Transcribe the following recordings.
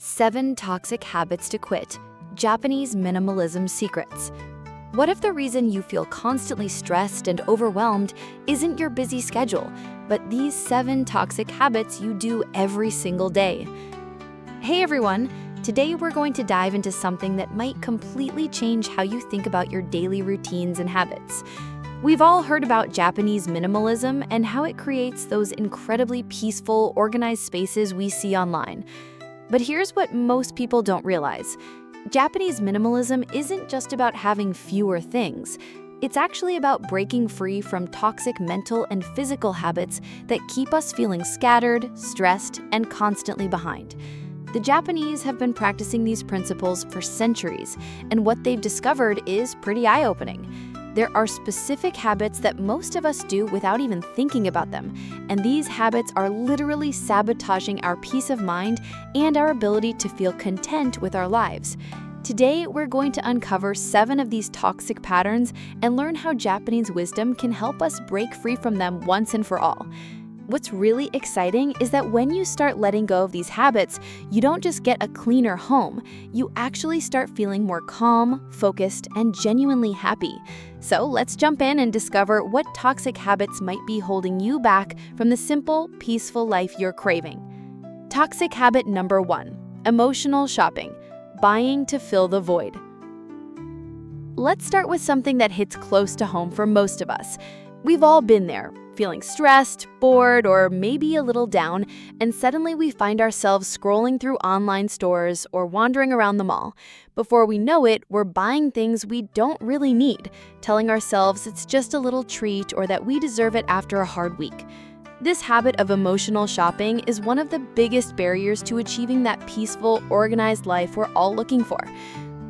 7 Toxic Habits to Quit, Japanese Minimalism Secrets. What if the reason you feel constantly stressed and overwhelmed isn't your busy schedule, but these 7 toxic habits you do every single day? Hey everyone! Today we're going to dive into something that might completely change how you think about your daily routines and habits. We've all heard about Japanese minimalism and how it creates those incredibly peaceful, organized spaces we see online. But here's what most people don't realize. Japanese minimalism isn't just about having fewer things. It's actually about breaking free from toxic mental and physical habits that keep us feeling scattered, stressed, and constantly behind. The Japanese have been practicing these principles for centuries, and what they've discovered is pretty eye-opening. There are specific habits that most of us do without even thinking about them, and these habits are literally sabotaging our peace of mind and our ability to feel content with our lives. Today, we're going to uncover 7 of these toxic patterns and learn how Japanese wisdom can help us break free from them once and for all. What's really exciting is that when you start letting go of these habits, you don't just get a cleaner home, you actually start feeling more calm, focused, and genuinely happy. So let's jump in and discover what toxic habits might be holding you back from the simple, peaceful life you're craving. Toxic habit number 1, emotional shopping, buying to fill the void. Let's start with something that hits close to home for most of us. We've all been there, feeling stressed, bored, or maybe a little down, and suddenly we find ourselves scrolling through online stores or wandering around the mall. Before we know it, we're buying things we don't really need, telling ourselves it's just a little treat or that we deserve it after a hard week. This habit of emotional shopping is one of the biggest barriers to achieving that peaceful, organized life we're all looking for.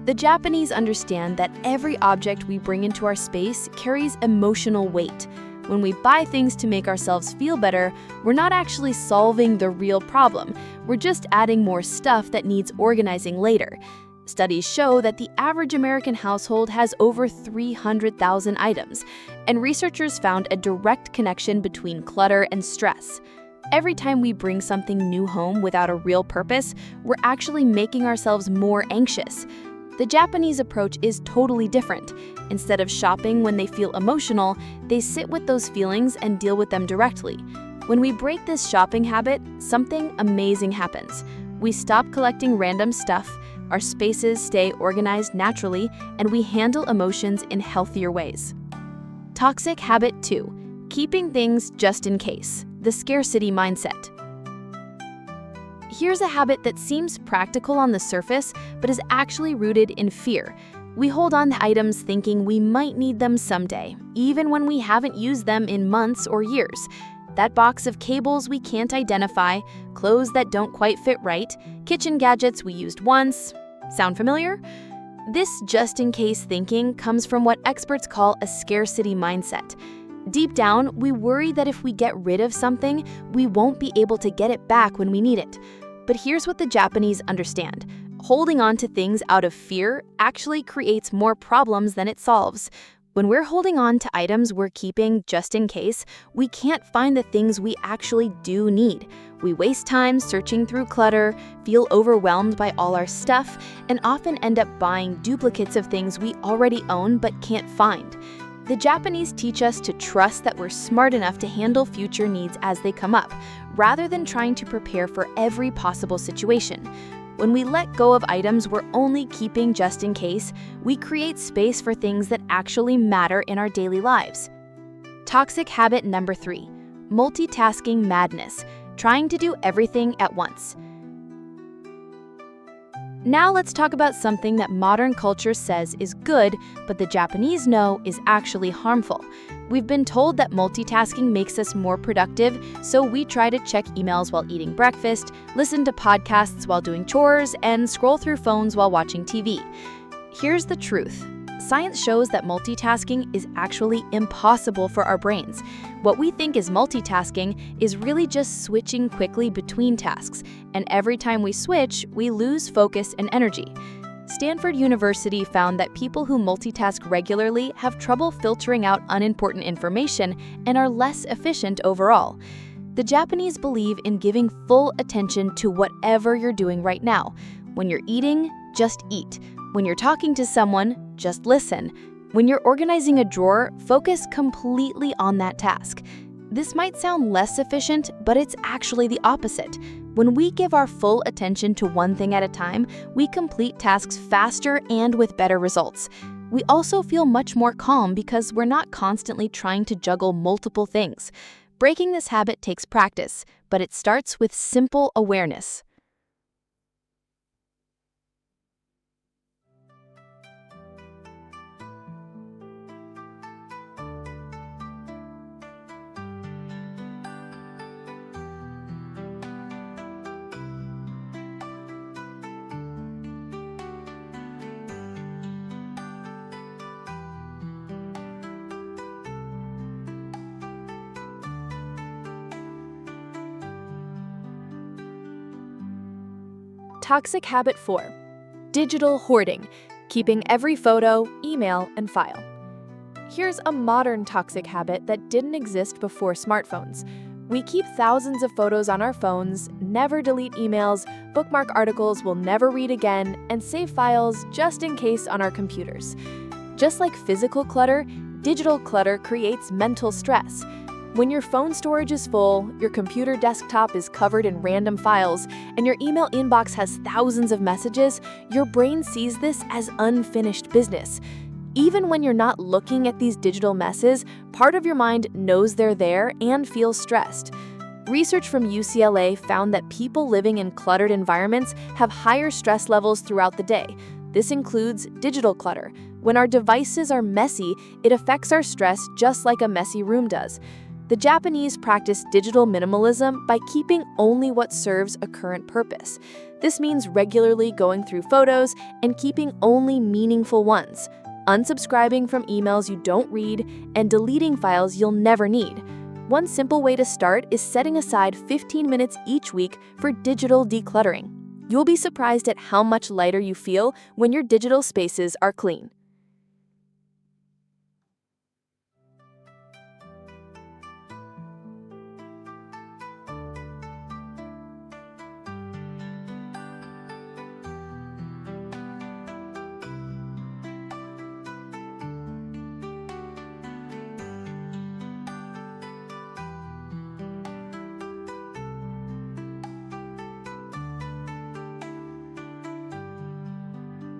The Japanese understand that every object we bring into our space carries emotional weight. When we buy things to make ourselves feel better, we're not actually solving the real problem. We're just adding more stuff that needs organizing later. Studies show that the average American household has over 300,000 items, and researchers found a direct connection between clutter and stress. Every time we bring something new home without a real purpose, we're actually making ourselves more anxious. The Japanese approach is totally different. Instead of shopping when they feel emotional, they sit with those feelings and deal with them directly. When we break this shopping habit, something amazing happens. We stop collecting random stuff, our spaces stay organized naturally, and we handle emotions in healthier ways. Toxic habit 2, keeping things just in case, the scarcity mindset. Here's a habit that seems practical on the surface, but is actually rooted in fear. We hold on to items thinking we might need them someday, even when we haven't used them in months or years. That box of cables we can't identify, clothes that don't quite fit right, kitchen gadgets we used once. Sound familiar? This just-in-case thinking comes from what experts call a scarcity mindset. Deep down, we worry that if we get rid of something, we won't be able to get it back when we need it. But here's what the Japanese understand. Holding on to things out of fear actually creates more problems than it solves. When we're holding on to items we're keeping just in case, we can't find the things we actually do need. We waste time searching through clutter, feel overwhelmed by all our stuff, and often end up buying duplicates of things we already own but can't find. The Japanese teach us to trust that we're smart enough to handle future needs as they come up, rather than trying to prepare for every possible situation. When we let go of items we're only keeping just in case, we create space for things that actually matter in our daily lives. Toxic habit number 3, multitasking madness, trying to do everything at once. Now let's talk about something that modern culture says is good, but the Japanese know is actually harmful. We've been told that multitasking makes us more productive, so we try to check emails while eating breakfast, listen to podcasts while doing chores, and scroll through phones while watching TV. Here's the truth. Science shows that multitasking is actually impossible for our brains. What we think is multitasking is really just switching quickly between tasks, and every time we switch, we lose focus and energy. Stanford University found that people who multitask regularly have trouble filtering out unimportant information and are less efficient overall. The Japanese believe in giving full attention to whatever you're doing right now. When you're eating, just eat. When you're talking to someone, just listen. When you're organizing a drawer, focus completely on that task. This might sound less efficient, but it's actually the opposite. When we give our full attention to one thing at a time, we complete tasks faster and with better results. We also feel much more calm because we're not constantly trying to juggle multiple things. Breaking this habit takes practice, but it starts with simple awareness. Toxic habit 4. Digital hoarding, keeping every photo, email, and file. Here's a modern toxic habit that didn't exist before smartphones. We keep thousands of photos on our phones, never delete emails, bookmark articles we'll never read again, and save files just in case on our computers. Just like physical clutter, digital clutter creates mental stress. When your phone storage is full, your computer desktop is covered in random files, and your email inbox has thousands of messages, your brain sees this as unfinished business. Even when you're not looking at these digital messes, part of your mind knows they're there and feels stressed. Research from UCLA found that people living in cluttered environments have higher stress levels throughout the day. This includes digital clutter. When our devices are messy, it affects our stress just like a messy room does. The Japanese practice digital minimalism by keeping only what serves a current purpose. This means regularly going through photos and keeping only meaningful ones, unsubscribing from emails you don't read, and deleting files you'll never need. One simple way to start is setting aside 15 minutes each week for digital decluttering. You'll be surprised at how much lighter you feel when your digital spaces are clean.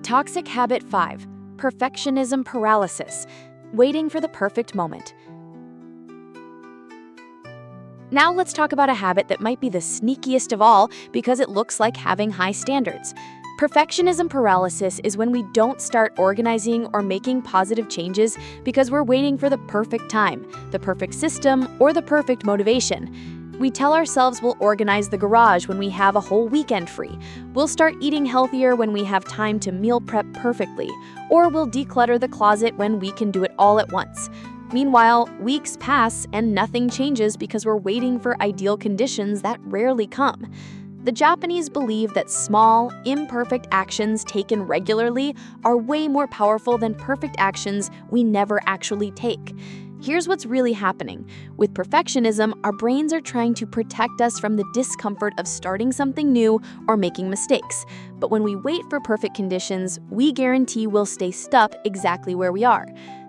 Toxic habit 5. Perfectionism paralysis, waiting for the perfect moment. Now let's talk about a habit that might be the sneakiest of all because it looks like having high standards. Perfectionism paralysis is when we don't start organizing or making positive changes because we're waiting for the perfect time, the perfect system, or the perfect motivation. We tell ourselves we'll organize the garage when we have a whole weekend free. We'll start eating healthier when we have time to meal prep perfectly. Or we'll declutter the closet when we can do it all at once. Meanwhile, weeks pass and nothing changes because we're waiting for ideal conditions that rarely come. The Japanese believe that small, imperfect actions taken regularly are way more powerful than perfect actions we never actually take. Here's what's really happening. With perfectionism, our brains are trying to protect us from the discomfort of starting something new or making mistakes. But when we wait for perfect conditions, we guarantee we'll stay stuck exactly where we are.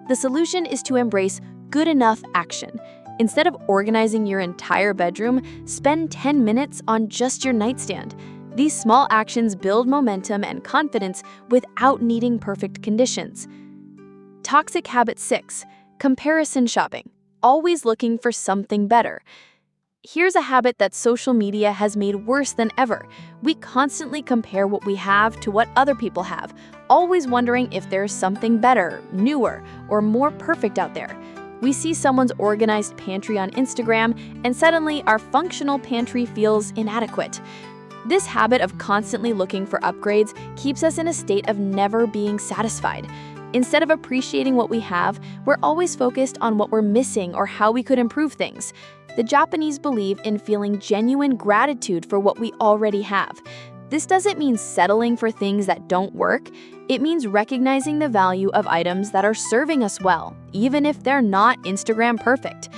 The solution is to embrace good enough action. Instead of organizing your entire bedroom, spend 10 minutes on just your nightstand. These small actions build momentum and confidence without needing perfect conditions. Toxic habit 6. Comparison shopping, always looking for something better. Here's a habit that social media has made worse than ever. We constantly compare what we have to what other people have, always wondering if there's something better, newer, or more perfect out there. We see someone's organized pantry on Instagram, and suddenly our functional pantry feels inadequate. This habit of constantly looking for upgrades keeps us in a state of never being satisfied. Instead of appreciating what we have, we're always focused on what we're missing or how we could improve things. The Japanese believe in feeling genuine gratitude for what we already have. This doesn't mean settling for things that don't work. It means recognizing the value of items that are serving us well, even if they're not Instagram perfect.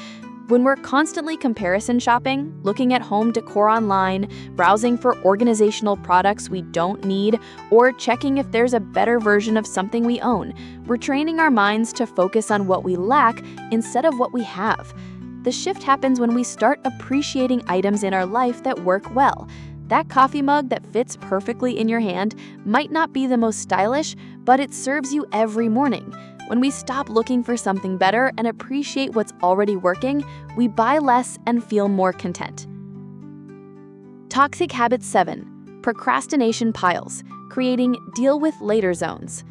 When we're constantly comparison shopping, looking at home decor online, browsing for organizational products we don't need, or checking if there's a better version of something we own, we're training our minds to focus on what we lack instead of what we have. The shift happens when we start appreciating items in our life that work well. That coffee mug that fits perfectly in your hand might not be the most stylish, but it serves you every morning. When we stop looking for something better and appreciate what's already working, we buy less and feel more content. Toxic habit 7. Procrastination piles, creating deal with later zones.